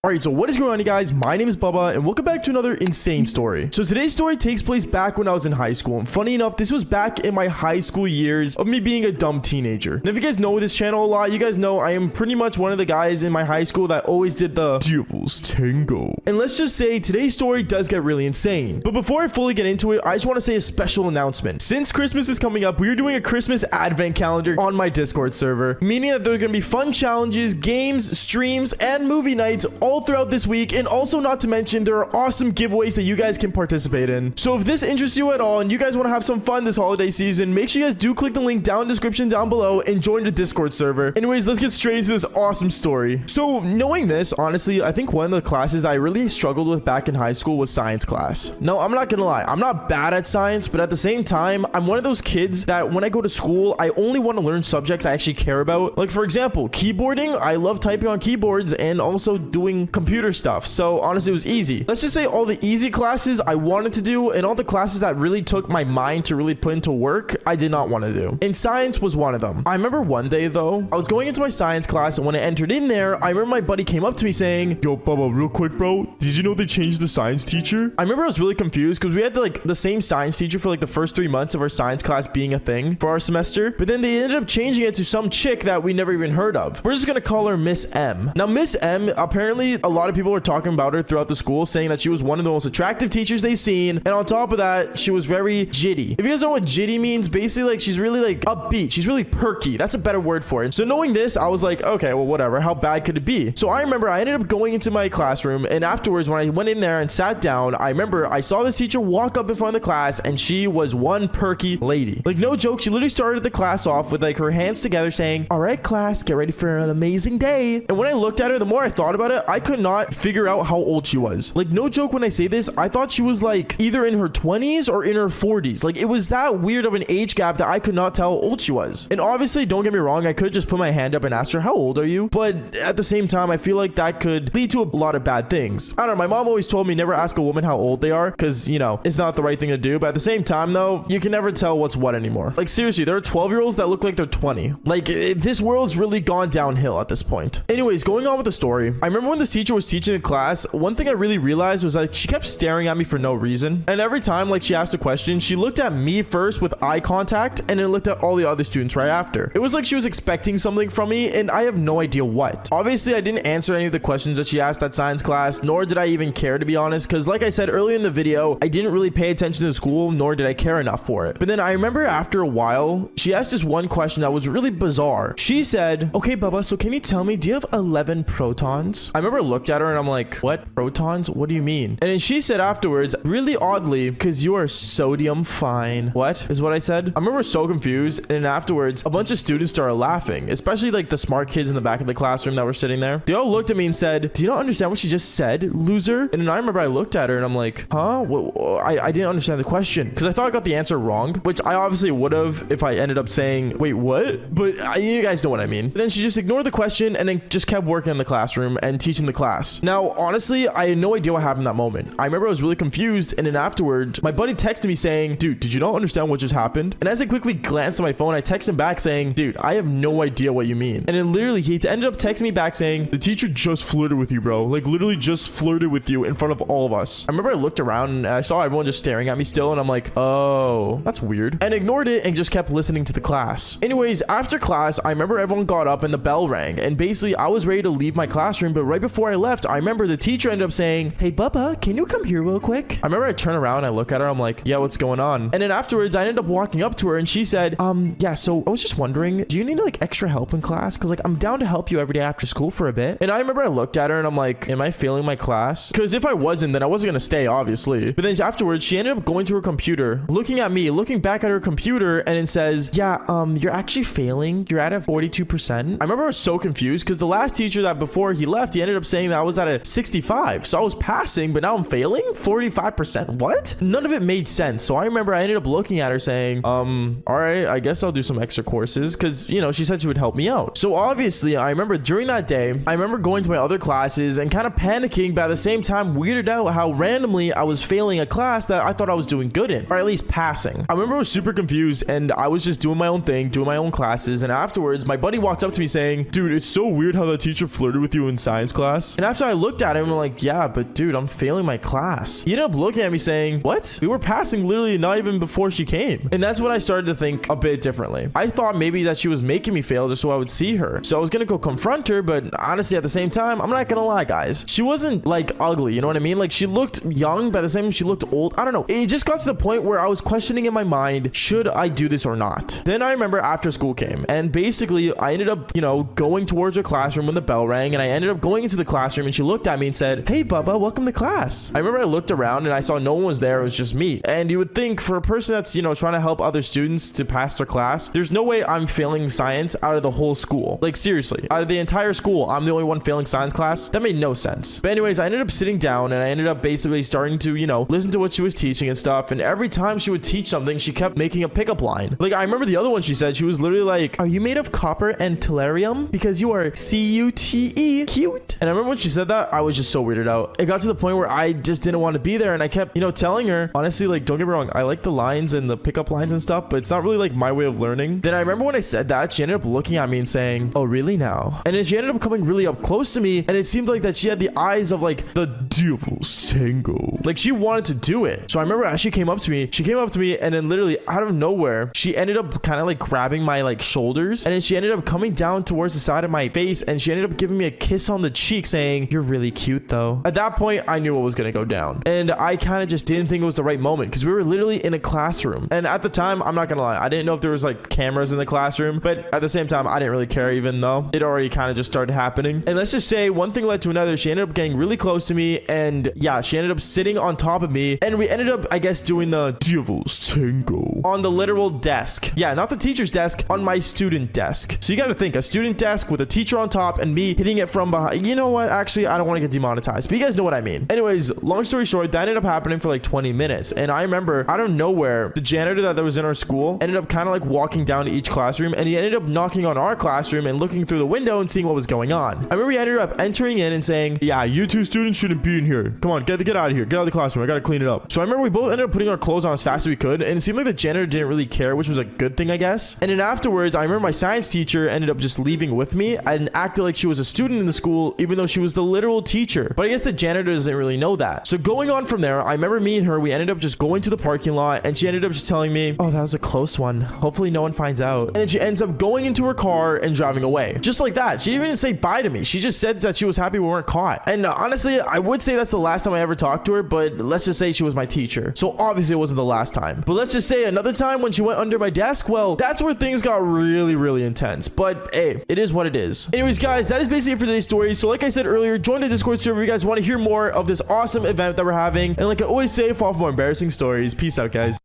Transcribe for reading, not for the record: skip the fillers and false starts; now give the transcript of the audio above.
Alright, so what is going on, you guys? My name is Bubba, and welcome back to another insane story. So today's story takes place back when I was in high school, and funny enough, this was back in my high school years of me being a dumb teenager. And if you guys know this channel a lot, you guys know I am pretty much one of the guys in my high school that always did the Devil's Tango. And let's just say today's story does get really insane. But before I fully get into it, I just want to say a special announcement. Since Christmas is coming up, we are doing a Christmas advent calendar on my Discord server, meaning that there are going to be fun challenges, games, streams, and movie nights all throughout this week, and also not to mention there are awesome giveaways that you guys can participate in. So if this interests you at all and you guys want to have some fun this holiday season, make sure you guys do click the link down in the description down below and join the Discord server. Anyways, let's get straight into this awesome story. So knowing this, honestly, I think one of the classes I really struggled with back in high school was science class. No, I'm not gonna lie, I'm not bad at science, but at the same time, I'm one of those kids that when I go to school, I only want to learn subjects I actually care about. Like for example, keyboarding, I love typing on keyboards and also doing computer stuff. So honestly, it was easy. Let's just say all the easy classes I wanted to do and all the classes that really took my mind to really put into work, I did not want to do. And science was one of them. I remember one day though, I was going into my science class, and when I entered in there, I remember my buddy came up to me saying, "Yo, Bubba, real quick, bro, did you know they changed the science teacher?" I remember I was really confused because we had like the same science teacher for like the first 3 months of our science class being a thing for our semester, but then they ended up changing it to some chick that we never even heard of. We're just gonna call her Miss M. Now Miss M, apparently a lot of people were talking about her throughout the school, saying that she was one of the most attractive teachers they've seen, and on top of that, she was very jitty. If you guys know what jitty means, basically like she's really like upbeat, she's really perky. That's a better word for it. So knowing this, I was like, okay, well, whatever, how bad could it be? So I remember I ended up going into my classroom, and afterwards when I went in there and sat down, I remember I saw this teacher walk up in front of the class, and she was one perky lady. Like no joke, she literally started the class off with like her hands together saying, "All right, class, get ready for an amazing day." And when I looked at her, the more I thought about it, I could not figure out how old she was. Like no joke, when I say this, I thought she was like either in her 20s or in her 40s. Like it was that weird of an age gap that I could not tell how old she was. And obviously, don't get me wrong, I could just put my hand up and ask her, "How old are you?" But at the same time, I feel like that could lead to a lot of bad things. I don't know, my mom always told me never ask a woman how old they are because, you know, it's not the right thing to do. But at the same time though, you can never tell what's what anymore. Like seriously, there are 12-year-olds that look like they're 20. Like this world's really gone downhill at this point. Anyways, going on with the story, I remember when this teacher was teaching the class, one thing I really realized was like she kept staring at me for no reason, and every time like she asked a question, she looked at me first with eye contact and then looked at all the other students right after. It was like she was expecting something from me, and I have no idea what. Obviously, I didn't answer any of the questions that she asked that science class, nor did I even care, to be honest, because like I said earlier in the video, I didn't really pay attention to school, nor did I care enough for it. But then I remember after a while, she asked this one question that was really bizarre. She said, "Okay, Bubba, so can you tell me, do you have 11 protons?" I remember I looked at her and I'm like, "What? Protons? What do you mean?" And then she said afterwards, really oddly, "Because you are sodium fine." What is what I said? I remember so confused, and then afterwards a bunch of students started laughing, especially like the smart kids in the back of the classroom that were sitting there. They all looked at me and said, "Do you not understand what she just said, loser?" And then I remember I looked at her and I'm like, huh? I didn't understand the question, because I thought I got the answer wrong, which I obviously would have if I ended up saying, "Wait, what?" But you guys know what I mean. And then she just ignored the question and then just kept working in the classroom and teaching the class. Now honestly, I had no idea what happened in that moment. I remember I was really confused, and then afterward my buddy texted me saying, "Dude, did you not understand what just happened?" And as I quickly glanced at my phone, I texted him back saying, "Dude, I have no idea what you mean." And then literally he ended up texting me back saying, "The teacher just flirted with you, bro. Like literally just flirted with you in front of all of us." I remember I looked around and I saw everyone just staring at me still, and I'm like, oh, that's weird, and ignored it and just kept listening to the class. Anyways, after class, I remember everyone got up and the bell rang, and basically I was ready to leave my classroom, but right before I left, I remember the teacher ended up saying, "Hey Bubba, can you come here real quick?" I remember I turn around and I look at her, I'm like, "Yeah, what's going on?" And then afterwards I ended up walking up to her and she said, "Yeah, so I was just wondering, do you need like extra help in class? Because like I'm down to help you every day after school for a bit." And I remember I looked at her and I'm like, am I failing my class? Because if I wasn't, then I wasn't gonna stay, obviously. But then afterwards she ended up going to her computer, looking at me, looking back at her computer, and it says, "Yeah, you're actually failing. You're at a 42%. I remember I was so confused because the last teacher that before he left, he ended up saying that I was at a 65. So I was passing, but now I'm failing 45%. What? None of it made sense. So I remember I ended up looking at her saying, all right, I guess I'll do some extra courses, because, you know, she said she would help me out. So obviously I remember during that day, I remember going to my other classes and kind of panicking, but at the same time weirded out how randomly I was failing a class that I thought I was doing good in, or at least passing. I remember I was super confused and I was just doing my own thing, doing my own classes. And afterwards my buddy walked up to me saying, "Dude, it's so weird how that teacher flirted with you in science class." class. And after I looked at him, I'm like, yeah, but dude, I'm failing my class. He ended up looking at me saying, what? We were passing literally not even before she came. And that's when I started to think a bit differently. I thought maybe that she was making me fail just so I would see her. So I was gonna go confront her, but honestly, at the same time, I'm not gonna lie, guys. She wasn't like ugly, you know what I mean? Like she looked young, but at the same time, she looked old. I don't know. It just got to the point where I was questioning in my mind, should I do this or not? Then I remember after school came, and basically I ended up, you know, going towards her classroom when the bell rang, and I ended up going into the classroom, and she looked at me and said, hey, Bubba, welcome to class. I remember I looked around and I saw no one was there. It was just me. And you would think for a person that's, you know, trying to help other students to pass their class, there's no way I'm failing science out of the whole school. Like seriously, out of the entire school, I'm the only one failing science class. That made no sense. But anyways, I ended up sitting down and I ended up basically starting to, you know, listen to what she was teaching and stuff. And every time she would teach something, she kept making a pickup line. Like I remember the other one she said, she was literally like, are you made of copper and tellurium? Because you are C-U-T-E, cute. And I remember when she said that, I was just so weirded out. It got to the point where I just didn't want to be there. And I kept, you know, telling her, honestly, like, don't get me wrong, I like the lines and the pickup lines and stuff, but it's not really like my way of learning. Then I remember when I said that, she ended up looking at me and saying, oh, really now? And then she ended up coming really up close to me. And it seemed like that she had the eyes of like the devil's tango. Like she wanted to do it. So I remember as she came up to me and then literally out of nowhere, she ended up kind of like grabbing my like shoulders. And then she ended up coming down towards the side of my face. And she ended up giving me a kiss on the cheek saying, you're really cute though. At that point, I knew what was going to go down. And I kind of just didn't think it was the right moment because we were literally in a classroom. And at the time, I'm not going to lie, I didn't know if there was like cameras in the classroom. But at the same time, I didn't really care even though it already kind of just started happening. And let's just say one thing led to another. She ended up getting really close to me. And yeah, she ended up sitting on top of me. And we ended up, I guess, doing the devil's tango on the literal desk. Yeah, not the teacher's desk, on my student desk. So you got to think, a student desk with a teacher on top and me hitting it from behind. You know what? Actually, I don't want to get demonetized, but you guys know what I mean. Anyways, long story short, that ended up happening for like 20 minutes. And I remember out of nowhere, the janitor that was in our school ended up kind of like walking down to each classroom, and he ended up knocking on our classroom and looking through the window and seeing what was going on. I remember he ended up entering in and saying, yeah, you two students shouldn't be in here. Come on, get out of here. Get out of the classroom. I got to clean it up. So I remember we both ended up putting our clothes on as fast as we could. And it seemed like the janitor didn't really care, which was a good thing, I guess. And then afterwards, I remember my science teacher ended up just leaving with me and acted like she was a student in the school, even though she was the literal teacher. But I guess the janitor doesn't really know that. So going on from there, I remember me and her, we ended up just going to the parking lot, and she ended up just telling me, oh, that was a close one. Hopefully no one finds out. And then she ends up going into her car and driving away. Just like that. She didn't even say bye to me. She just said that she was happy we weren't caught. And honestly, I would say that's the last time I ever talked to her, but let's just say she was my teacher. So obviously it wasn't the last time. But let's just say another time when she went under my desk, well, that's where things got really, really intense. But hey, it is what it is. Anyways, guys, that is basically it for today's story. So like I said earlier, join the Discord server if you guys want to hear more of this awesome event that we're having. And like I always say, follow for more embarrassing stories. Peace out, guys.